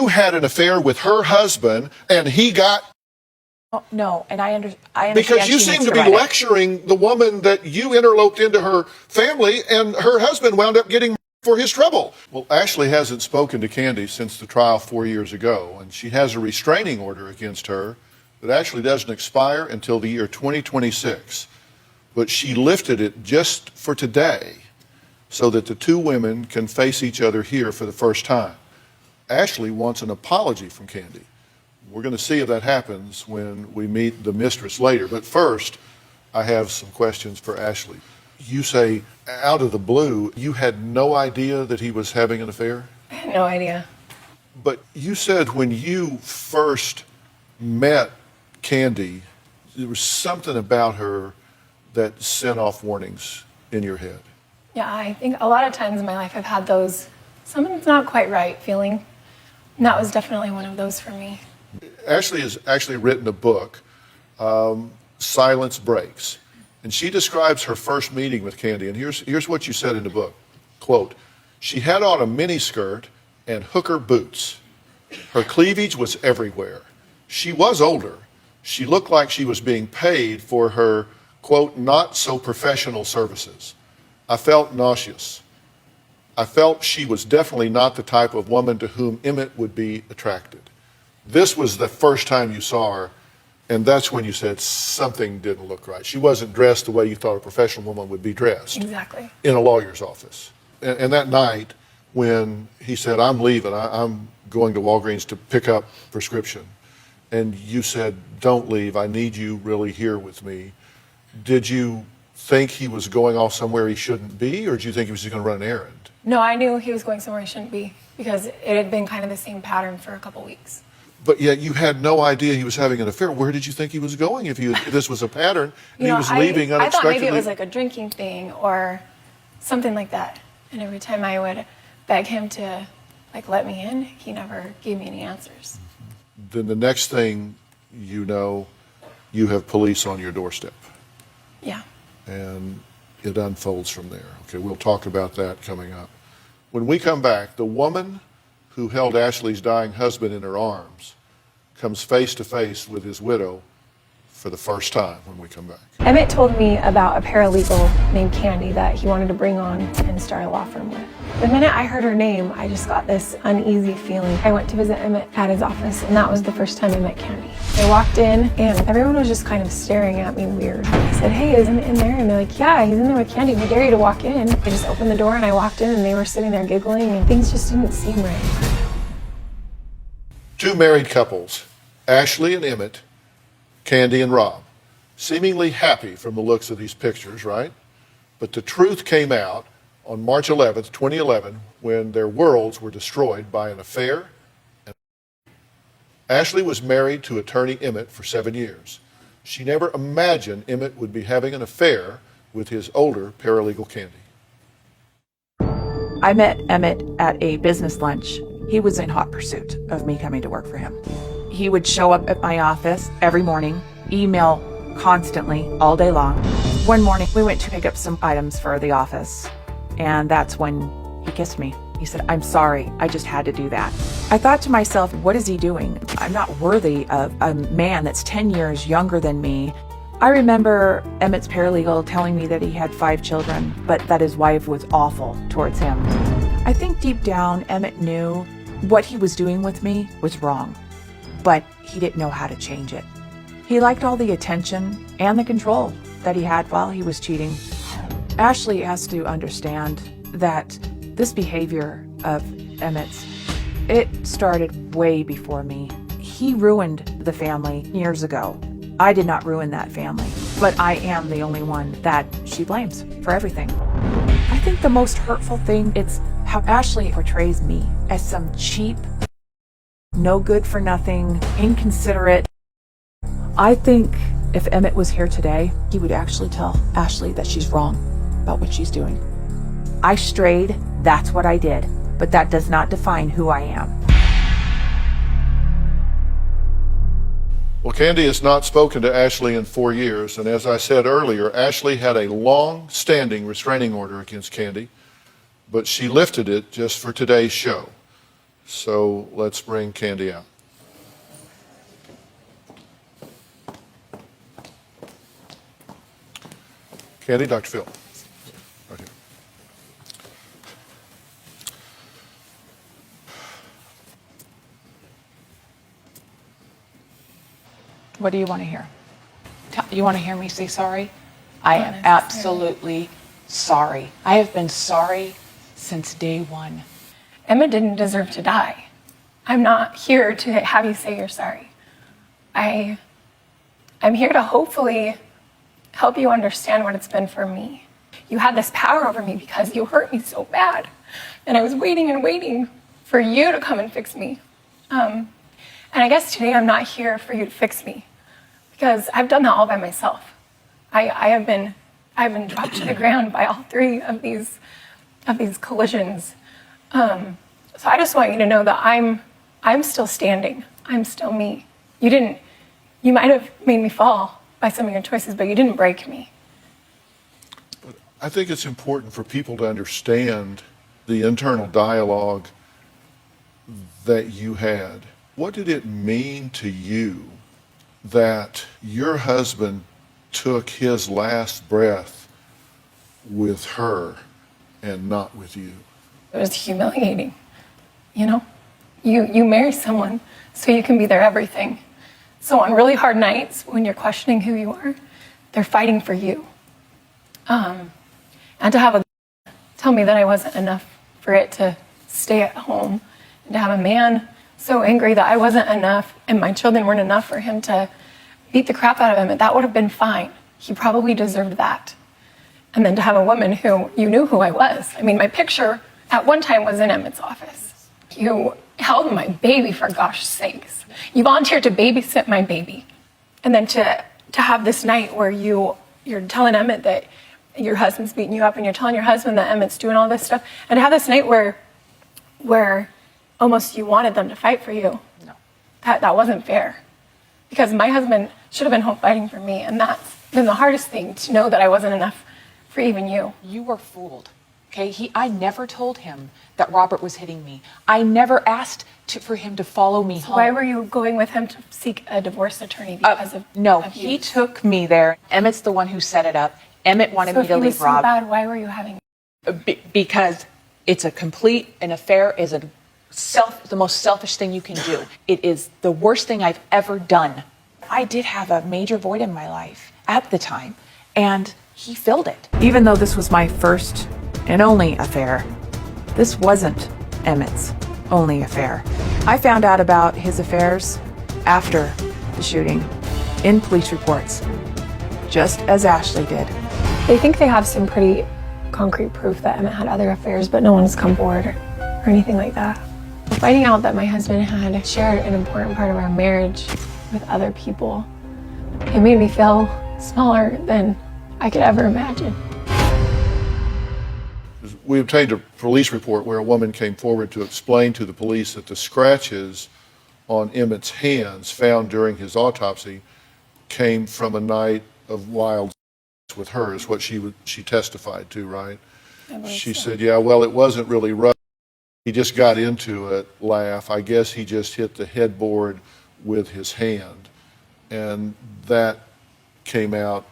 You had an affair with her husband, and he got... Oh, no, and I understand. Because you seem to be lecturing the woman that you interloped into her family, and her husband wound up getting for his trouble. Well, Ashley hasn't spoken to Candy since the trial 4 years ago, and she has a restraining order against her that actually doesn't expire until the year 2026. But she lifted it just for today so that the two women can face each other here for the first time. Ashley wants an apology from Candy. We're going to see if that happens when we meet the mistress later. But first, I have some questions for Ashley. You say, out of the blue, you had no idea that he was having an affair? I had no idea. But you said when you first met Candy, there was something about her that sent off warnings in your head. Yeah, I think a lot of times in my life I've had those, something's not quite right feeling. And that was definitely one of those for me. Ashley has actually written a book, Silence Breaks. And she describes her first meeting with Candy. And here's what you said in the book. Quote, she had on a miniskirt and hooker boots. Her cleavage was everywhere. She was older. She looked like she was being paid for her, quote, not so professional services. I felt nauseous. I felt she was definitely not the type of woman to whom Emmett would be attracted. This was the first time you saw her, and that's when you said something didn't look right. She wasn't dressed the way you thought a professional woman would be dressed. Exactly. In a lawyer's office. And that night when he said, I'm leaving, I'm going to Walgreens to pick up prescription, and you said, don't leave, I need you really here with me. Did you think he was going off somewhere he shouldn't be, or did you think he was just going to run an errand? No, I knew he was going somewhere he shouldn't be because it had been kind of the same pattern for a couple weeks. But yet you had no idea he was having an affair. Where did you think he was going if this was a pattern and he was leaving unexpectedly? I thought maybe it was like a drinking thing or something like that. And every time I would beg him to let me in, he never gave me any answers. Then the next thing you know, you have police on your doorstep. Yeah. And it unfolds from there. Okay, we'll talk about that coming up. When we come back, the woman who held Ashley's dying husband in her arms comes face to face with his widow for the first time when we come back. Emmett told me about a paralegal named Candy that he wanted to bring on and start a law firm with. The minute I heard her name, I just got this uneasy feeling. I went to visit Emmett at his office, and that was the first time I met Candy. I walked in, and everyone was just kind of staring at me weird. I said, hey, is Emmett in there? And they're like, yeah, he's in there with Candy. We dare you to walk in. I just opened the door, and I walked in, and they were sitting there giggling, and things just didn't seem right. Two married couples, Ashley and Emmett, Candy and Rob, seemingly happy from the looks of these pictures, right? But the truth came out on March 11th, 2011, when their worlds were destroyed by an affair. Ashley was married to attorney Emmett for 7 years. She never imagined Emmett would be having an affair with his older paralegal Candy. I met Emmett at a business lunch. He was in hot pursuit of me coming to work for him. He would show up at my office every morning, email constantly, all day long. One morning, we went to pick up some items for the office, and that's when he kissed me. He said, I'm sorry, I just had to do that. I thought to myself, what is he doing? I'm not worthy of a man that's 10 years younger than me. I remember Emmett's paralegal telling me that he had 5 children, but that his wife was awful towards him. I think deep down, Emmett knew what he was doing with me was wrong, but he didn't know how to change it. He liked all the attention and the control that he had while he was cheating. Ashley has to understand that this behavior of Emmett's, it started way before me. He ruined the family years ago. I did not ruin that family, but I am the only one that she blames for everything. I think the most hurtful thing is how Ashley portrays me as some cheap, no good for nothing, inconsiderate. I think if Emmett was here today, he would actually tell Ashley that she's wrong about what she's doing. I strayed, that's what I did, but that does not define who I am. Well, Candy has not spoken to Ashley in 4 years, and as I said earlier, Ashley had a long-standing restraining order against Candy, but she lifted it just for today's show. So let's bring Candy out. Candy, Dr. Phil. Right here. What do you want to hear? You want to hear me say sorry? I am absolutely sorry. I have been sorry since day one. Emma didn't deserve to die. I'm not here to have you say you're sorry. I'm here to hopefully help you understand what it's been for me. You had this power over me because you hurt me so bad. And I was waiting and waiting for you to come and fix me. And I guess today I'm not here for you to fix me because I've done that all by myself. I've been dropped to the ground by all three of these collisions. So I just want you to know that I'm still standing. I'm still me. You might have made me fall by some of your choices, but you didn't break me. But I think it's important for people to understand the internal dialogue that you had. What did it mean to you that your husband took his last breath with her and not with you? It was humiliating. You know, you marry someone so you can be their everything. So on really hard nights when you're questioning who you are, they're fighting for you. And to have a tell me that I wasn't enough for it to stay at home, and to have a man so angry that I wasn't enough and my children weren't enough for him to beat the crap out of him, that would have been fine. He probably deserved that. And then to have a woman who, you knew who I was. I mean, my picture at one time was in Emmett's office. You held my baby, for gosh sakes. You volunteered to babysit my baby. And then to have this night where you're telling Emmett that your husband's beating you up, and you're telling your husband that Emmett's doing all this stuff, and to have this night where almost you wanted them to fight for you. No. That wasn't fair. Because my husband should have been home fighting for me, and that's been the hardest thing, to know that I wasn't enough for even you. You were fooled. Okay, I never told him that Robert was hitting me. I never asked for him to follow me home. Why were you going with him to seek a divorce attorney because of No, of he you? took me there. Emmett's the one who set it up. Emmett wanted So me if to he was leave so Rob. bad, why were you having? Because it's an affair is the most selfish thing you can do. It is the worst thing I've ever done. I did have a major void in my life at the time, and he filled it. Even though this was my first and only affair, this wasn't Emmett's only affair. I found out about his affairs after the shooting in police reports, just as Ashley did. They think they have some pretty concrete proof that Emmett had other affairs, but no one's come forward or anything like that. Finding out that my husband had shared an important part of our marriage with other people, it made me feel smaller than I could ever imagine. We obtained a police report where a woman came forward to explain to the police that the scratches on Emmett's hands found during his autopsy came from a night of wild with her, is what she testified to, right? She said, yeah, well, it wasn't really rough. He just got into it, laugh. I guess he just hit the headboard with his hand. And that came out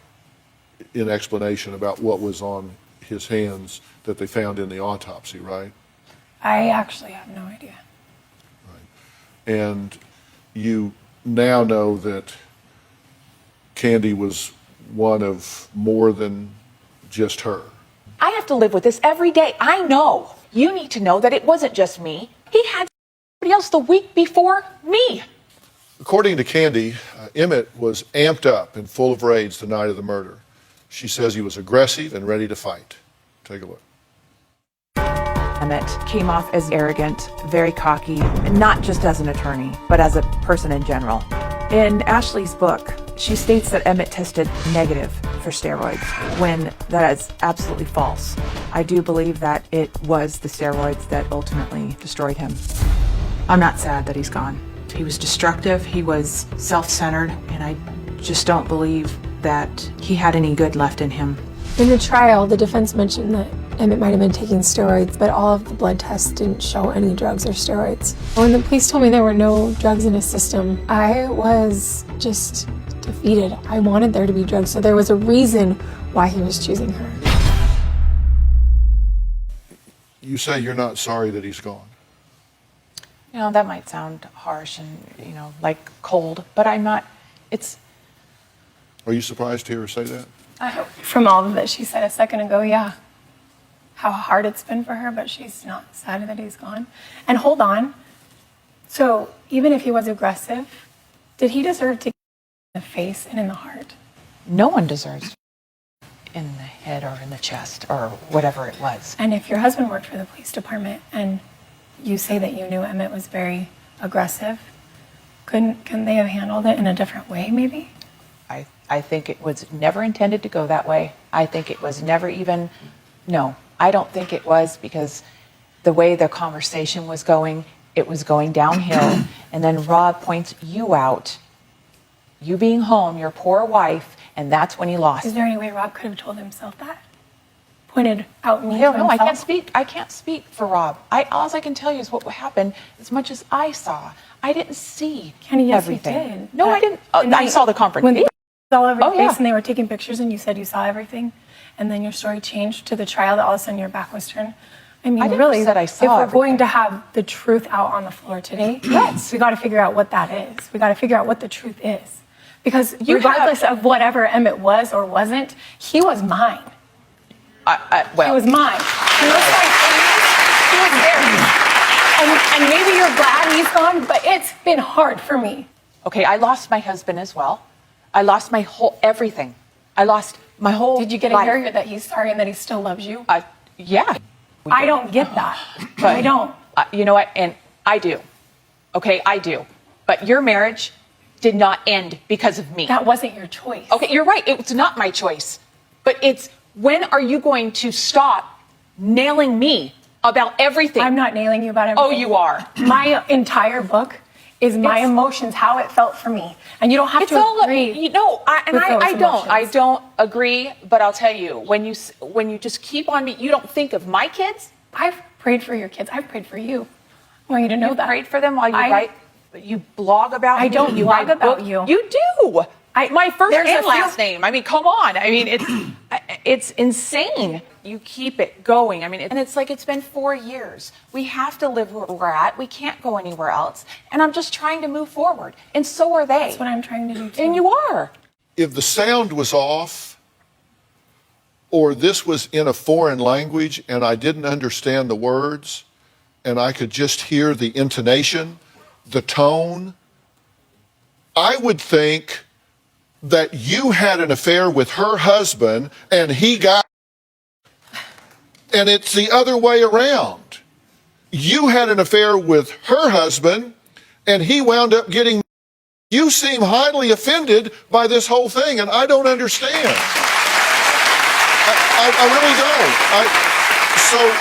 in explanation about what was on his hands that they found in the autopsy, right? I actually have no idea. Right. And you now know that Candy was one of more than just her. I have to live with this every day. I know. You need to know that it wasn't just me. He had somebody else the week before me. According to Candy, Emmett was amped up and full of rage the night of the murder. She says he was aggressive and ready to fight. Take a look. Emmett came off as arrogant, very cocky, not just as an attorney, but as a person in general. In Ashley's book, she states that Emmett tested negative for steroids, when that is absolutely false. I do believe that it was the steroids that ultimately destroyed him. I'm not sad that he's gone. He was destructive, he was self-centered, and I just don't believe that he had any good left in him. In the trial, the defense mentioned that Emmett might have been taking steroids, but all of the blood tests didn't show any drugs or steroids. When the police told me there were no drugs in his system, I was just defeated. I wanted there to be drugs, so there was a reason why he was choosing her. You say you're not sorry that he's gone. You know, that might sound harsh and, you know, like cold, but I'm not, Are you surprised to hear her say that? From all of that she said a second ago, yeah. How hard it's been for her, but she's not sad that he's gone. And hold on. So even if he was aggressive, did he deserve to get in the face and in the heart? no one deserves in the head or in the chest or whatever it was. And if your husband worked for the police department and you say that you knew Emmett was very aggressive, couldn't they have handled it in a different way, maybe? I think it was never intended to go that way. I think it was never even, no, I don't think it was, because the way the conversation was going, it was going downhill. And then Rob points you out, you being home, your poor wife, and that's when he lost. Is there any way Rob could have told himself that? Pointed out me to No, himself? I can't speak for Rob. All I can tell you is what happened. As much as I saw, I didn't see Kenny, yes, everything. you did. No, I didn't. I saw the confrontation. When they all over your Oh, face yeah. and they were taking pictures and you said you saw everything, and then your story changed to the trial that all of a sudden your back was turned. I mean, I never really, said I saw if we're everything. going to have the truth out on the floor today, yes, we got to figure out what that is. We got to figure out what the truth is. Because regardless of whatever Emmett was or wasn't, he was mine. Well, He was mine. He was there. And maybe you're glad he's gone, but it's been hard for me. okay, I lost my husband as well. I lost my whole everything. I lost my whole Did you get to life. hear that he's sorry and that he still loves you? Yeah. I don't get that. I don't. You know what? And I do. Okay, I do. But your marriage did not end because of me. That wasn't your choice. Okay, you're right. It's not my choice. But it's, when are you going to stop nailing me about everything? I'm not nailing you about everything. Oh, you are. My entire book is my emotions, how it felt for me. And you don't have It's to all, agree. you know, with those I emotions. don't agree, but I'll tell you, when you just keep on me, you don't think of my kids? I've prayed for your kids. I've prayed for you. I want you to know that. Prayed for them while you blog about I me? don't You blog write about book? you. You do. My first there's a and few- last name. I mean, come on. I mean, it's insane. You keep it going. I mean, and it's like, it's been 4 years. We have to live where we're at. We can't go anywhere else. And I'm just trying to move forward. And so are they. That's what I'm trying to do too. And you are. If the sound was off, or this was in a foreign language and I didn't understand the words, and I could just hear the intonation, the tone, I would think that you had an affair with her husband and he got, and it's the other way around. You had an affair with her husband and he wound up getting, you seem highly offended by this whole thing, and I don't understand. I really don't.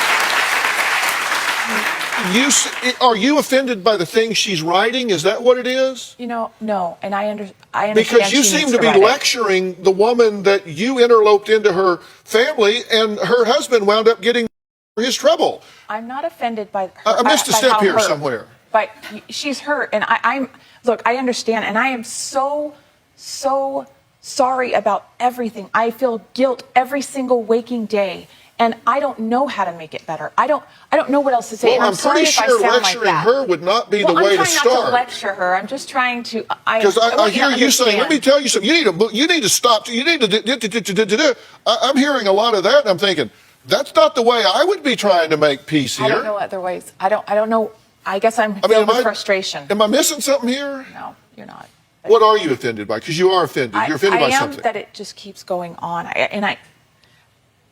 Are you offended by the things she's writing? Is that what it is? You know, no. And I understand. Because you she seem needs to be write it. lecturing the woman that you interloped into her family, and her husband wound up getting his trouble. I'm not offended by her. I missed a by step how here hurt. somewhere. But she's hurt, and look, I understand, and I am so sorry about everything. I feel guilt every single waking day, and I don't know how to make it better. I don't know what else to say. Well, and I'm sorry pretty if I sure sound like lecturing that. her would not be the way to I'm trying not to start. lecture her. I'm just trying to. Because I want hear to you saying, understand. let me tell you something, you need to stop, you need to, I'm hearing a lot of that, and I'm thinking, that's not the way I would be trying to make peace here. I don't know other ways. I don't know. I guess I'm filled with frustration. Am I missing something here? No, you're not. What are you offended by? Because you are offended. You're offended by something. That it just keeps going on.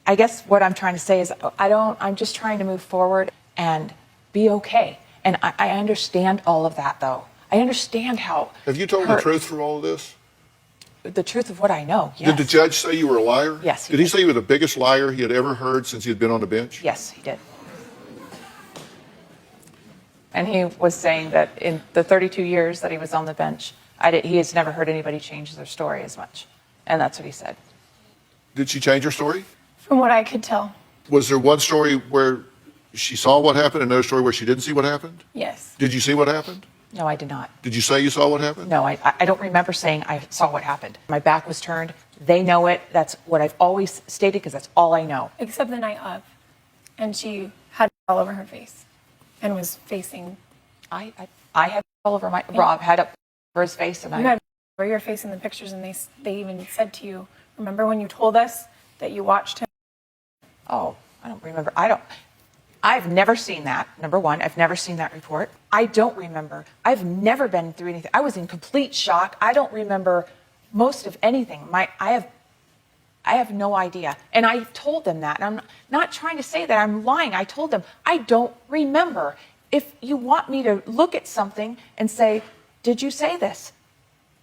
I guess what I'm trying to say is I'm just trying to move forward and be okay. And I understand all of that, though. I understand how. Have you told the truth through all of this? The truth of what I know, yes. Did the judge say you were a liar? Yes, he Did he did. say you were the biggest liar he had ever heard since he had been on the bench? Yes, he did. And he was saying that in the 32 years that he was on the bench, he has never heard anybody change their story as much. And that's what he said. Did she change her story? From what I could tell, Was there one story where she saw what happened and another story where she didn't see what happened? yes. Did you see what happened? No, I did not. Did you say you saw what happened? No, I don't remember saying I saw what happened. My back was turned. They know it. That's what I've always stated because that's all I know. Except the night of. And she had all over her face and was facing. I had all over my, Rob had up over his face and You had over your face in the pictures, and they even said to you, remember when you told us that you watched him? Oh, I don't remember. I've never seen that, number one. I've never seen that report. I don't remember. I've never been through anything. I was in complete shock. I don't remember most of anything. I have no idea. And I told them that. And I'm not trying to say that I'm lying. I told them, I don't remember. If you want me to look at something and say, did you say this?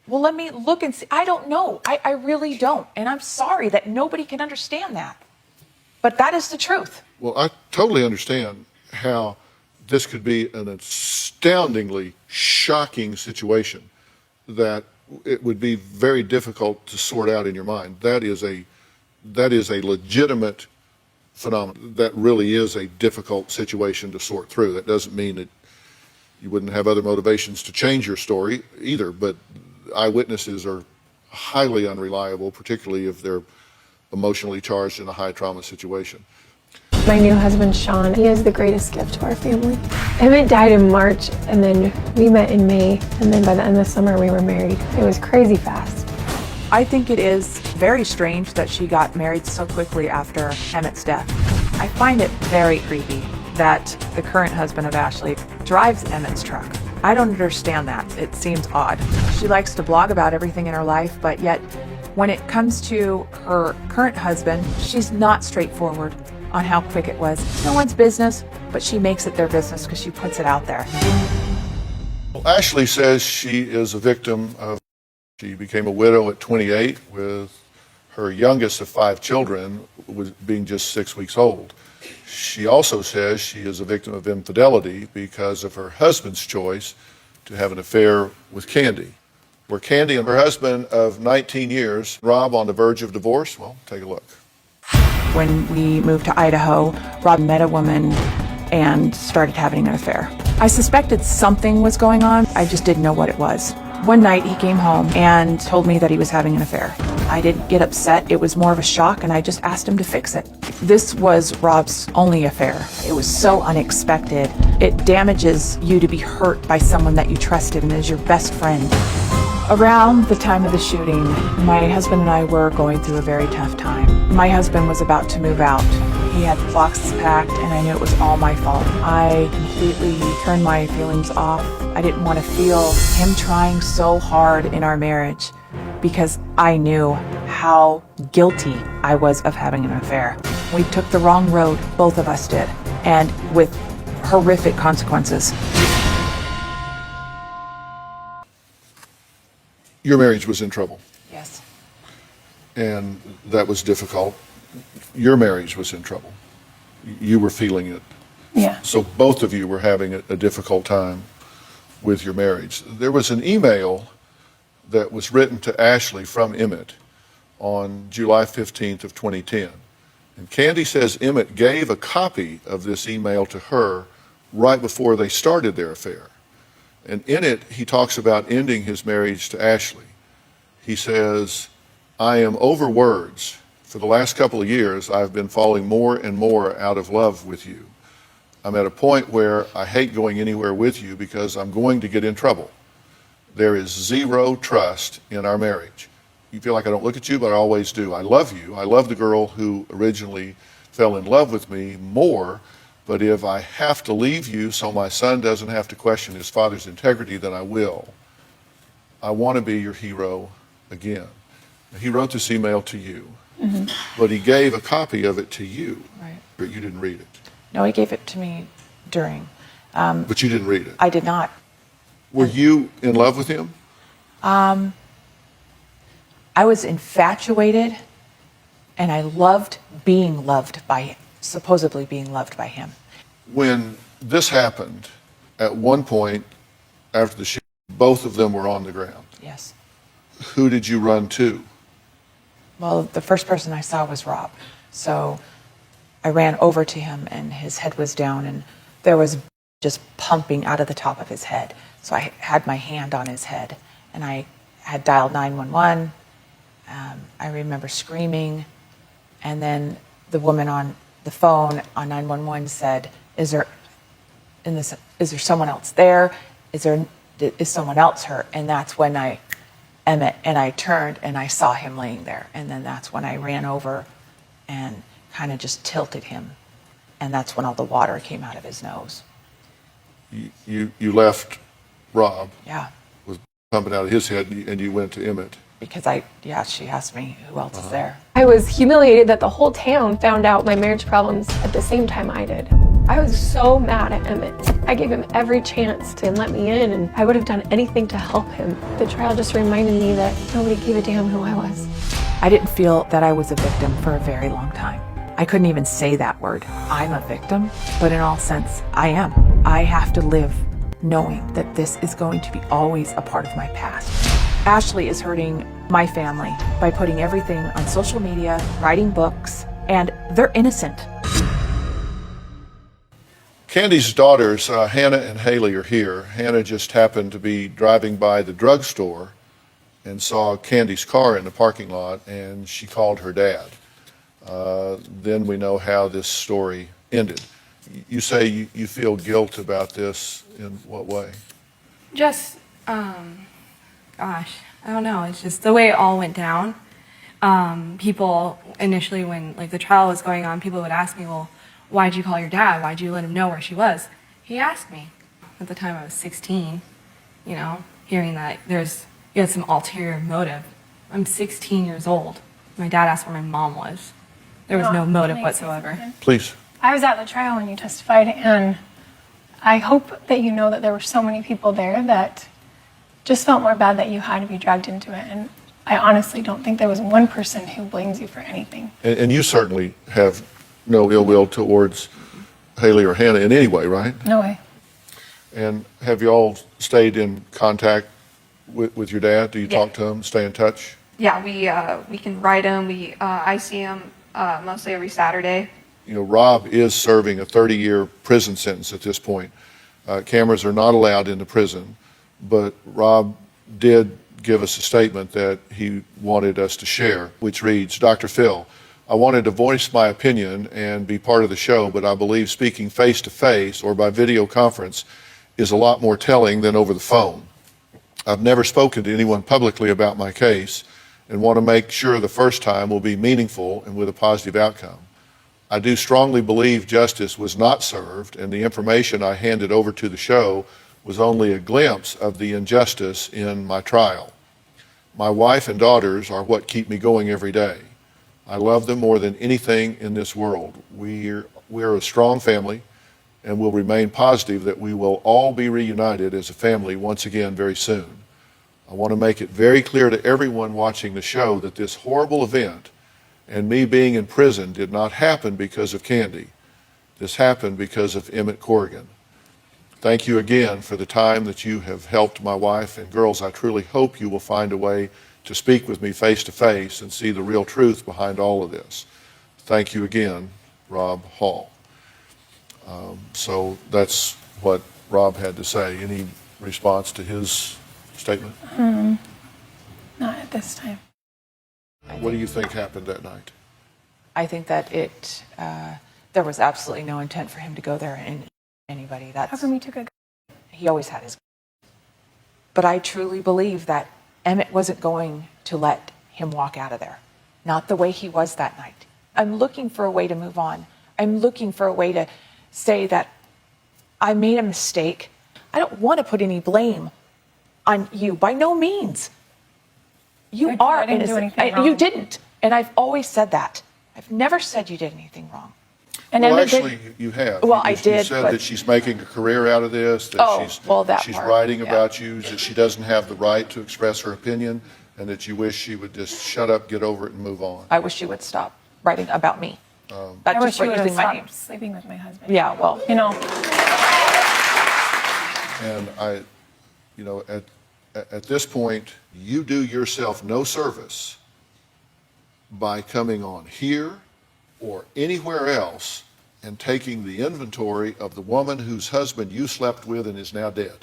Well, let me look and see. I don't know. I really don't. And I'm sorry that nobody can understand that. But that is the truth. Well, I totally understand how this could be an astoundingly shocking situation that it would be very difficult to sort out in your mind. That is a legitimate phenomenon. That really is a difficult situation to sort through. That doesn't mean that you wouldn't have other motivations to change your story either, but eyewitnesses are highly unreliable, particularly if they're emotionally charged in a high trauma situation. My new husband, Sean, he is the greatest gift to our family. Emmett died in March, and then we met in May, and then by the end of the summer we were married. It was crazy fast. I think it is very strange that she got married so quickly after Emmett's death. I find it very creepy that the current husband of Ashley drives Emmett's truck. I don't understand that. It seems odd. She likes to blog about everything in her life, but yet when it comes to her current husband, she's not straightforward on how quick it was. It's no one's business, but she makes it their business because she puts it out there. Well, Ashley says she is a victim of, she became a widow at 28 with her youngest of 5 children being just 6 weeks old. She also says she is a victim of infidelity because of her husband's choice to have an affair with Candy. Were Candy and her husband of 19 years, Rob, on the verge of divorce? Well, take a look. When we moved to Idaho, Rob met a woman and started having an affair. I suspected something was going on. I just didn't know what it was. One night he came home and told me that he was having an affair. I didn't get upset. It was more of a shock, and I just asked him to fix it. This was Rob's only affair. It was so unexpected. It damages you to be hurt by someone that you trusted and is your best friend. Around the time of the shooting, my husband and I were going through a very tough time. My husband was about to move out. He had the boxes packed, and I knew it was all my fault. I completely turned my feelings off. I didn't want to feel him trying so hard in our marriage because I knew how guilty I was of having an affair. We took the wrong road, both of us did, and with horrific consequences. Your marriage was in trouble, Yes. and that was difficult. Your marriage was in trouble. You were feeling it. Yeah. So both of you were having a difficult time with your marriage. There was an email that was written to Ashley from Emmett on July 15th of 2010. And Candy says Emmett gave a copy of this email to her right before they started their affair. And in it, he talks about ending his marriage to Ashley. He says, I am over words. For the last couple of years, I've been falling more and more out of love with you. I'm at a point where I hate going anywhere with you because I'm going to get in trouble. There is zero trust in our marriage. You feel like I don't look at you, but I always do. I love you. I love the girl who originally fell in love with me more, but if I have to leave you so my son doesn't have to question his father's integrity, then I will. I want to be your hero again. He wrote this email to you, but he gave a copy of it to you, Right. but you didn't read it. No, he gave it to me during. But you didn't read it. I did not. Were you in love with him? I was infatuated, and I loved being loved by him, supposedly being loved by him. When this happened, at one point after the shooting, both of them were on the ground. Yes. Who did you run to? Well, the first person I saw was Rob. So I ran over to him, and his head was down, and there was just pumping out of the top of his head. So I had my hand on his head, and I had dialed 911. I remember screaming, and then the woman on the phone on 911 said, is there someone else there? Is someone else hurt? And that's when Emmett, and I turned and I saw him laying there. And then that's when I ran over and kind of just tilted him. And that's when all the water came out of his nose. You left Rob. Yeah. Was pumping out of his head, and you went to Emmett. Because she asked me who else is there. I was humiliated that the whole town found out my marriage problems at the same time I did. I was so mad at Emmett. I gave him every chance to let me in, and I would have done anything to help him. The trial just reminded me that nobody gave a damn who I was. I didn't feel that I was a victim for a very long time. I couldn't even say that word. I'm a victim, but in all sense, I am. I have to live knowing that this is going to be always a part of my past. Ashley is hurting my family by putting everything on social media, writing books, and they're innocent. Candy's daughters, Hannah and Haley, are here. Hannah just happened to be driving by the drugstore and saw Candy's car in the parking lot, and she called her dad. Then we know how this story ended. You say you feel guilt about this. In what way? Just, gosh, I don't know. It's just the way it all went down. People initially, when the trial was going on, people would ask me, well, why'd you call your dad? Why'd you let him know where she was? He asked me. At the time I was 16, hearing that you had some ulterior motive. I'm 16 years old. My dad asked where my mom was. There was no motive whatsoever. Please. I was at the trial when you testified, and I hope that you know that there were so many people there that just felt more bad that you had to be dragged into it. And I honestly don't think there was one person who blames you for anything. And you certainly have no ill will towards Haley or Hannah in any way, right? No way. And have you all stayed in contact with your dad? Do you talk to him, stay in touch? Yeah, we can write him. I see him mostly every Saturday. Rob is serving a 30-year prison sentence at this point. Cameras are not allowed in the prison, but Rob did give us a statement that he wanted us to share, which reads, Dr. Phil, I wanted to voice my opinion and be part of the show, but I believe speaking face-to-face or by video conference is a lot more telling than over the phone. I've never spoken to anyone publicly about my case and want to make sure the first time will be meaningful and with a positive outcome. I do strongly believe justice was not served, and the information I handed over to the show was only a glimpse of the injustice in my trial. My wife and daughters are what keep me going every day. I love them more than anything in this world. We're a strong family, and will remain positive that we will all be reunited as a family once again very soon. I want to make it very clear to everyone watching the show that this horrible event and me being in prison did not happen because of Candy. This happened because of Emmett Corrigan. Thank you again for the time that you have helped my wife, and girls, I truly hope you will find a way to speak with me face to face and see the real truth behind all of this. Thank you again, Rob Hall. So that's what Rob had to say. Any response to his statement? Not at this time. What do you think happened that night? I think that there was absolutely no intent for him to go there and anybody. How come you took a... He always had his... But I truly believe that Emmett wasn't going to let him walk out of there. Not the way he was that night. I'm looking for a way to move on. I'm looking for a way to say that I made a mistake. I don't want to put any blame on you, by no means. You are I didn't do innocent. anything wrong. You didn't. And I've always said that. I've never said you did anything wrong. And Well, Emmett actually, you have. Well, I You did, said but- that she's making a career out of this, that she's part, writing yeah. about you, that she doesn't have the right to express her opinion, and that you wish she would just shut up, get over it, and move on. I wish you would stop writing about me. I wish just you for would have using my name. stopped sleeping with my husband. Yeah, well, And at this point, you do yourself no service by coming on here or anywhere else and taking the inventory of the woman whose husband you slept with and is now dead.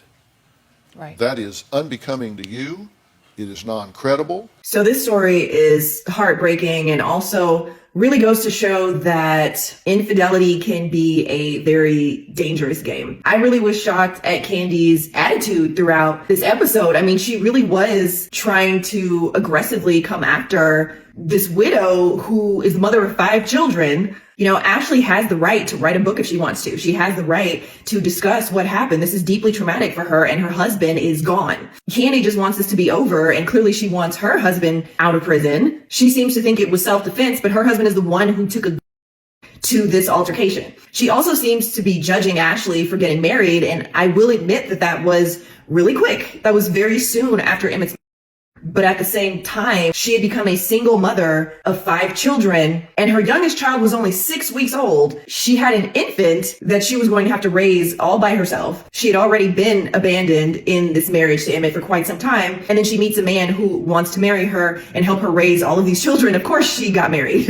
Right. That is unbecoming to you. It is non-credible. So this story is heartbreaking and also really goes to show that infidelity can be a very dangerous game. I really was shocked at Candy's attitude throughout this episode. I mean, she really was trying to aggressively come after this widow who is the mother of 5 children. You know, Ashley has the right to write a book if she wants to. She has the right to discuss what happened. This is deeply traumatic for her, and her husband is gone. Candy just wants this to be over, and clearly she wants her husband out of prison. She seems to think it was self-defense, but her husband is the one who took a to this altercation. She also seems to be judging Ashley for getting married, and I will admit that that was really quick. That was very soon after Emmett's. But at the same time, she had become a single mother of 5 children, and her youngest child was only 6 weeks old. She had an infant that she was going to have to raise all by herself. She had already been abandoned in this marriage to Emmett for quite some time, and then she meets a man who wants to marry her and help her raise all of these children. Of course, she got married.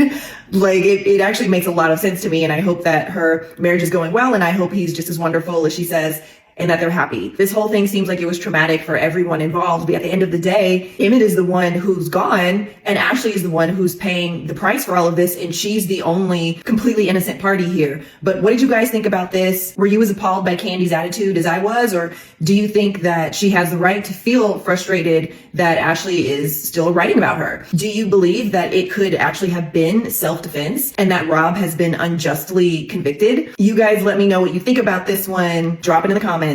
Like, it actually makes a lot of sense to me, and I hope that her marriage is going well, and I hope he's just as wonderful as she says, and that they're happy. This whole thing seems like it was traumatic for everyone involved, but at the end of the day, Emmett is the one who's gone, and Ashley is the one who's paying the price for all of this, and she's the only completely innocent party here. But what did you guys think about this? Were you as appalled by Candy's attitude as I was, or do you think that she has the right to feel frustrated that Ashley is still writing about her? Do you believe that it could actually have been self-defense and that Rob has been unjustly convicted? You guys let me know what you think about this one. Drop it in the comments.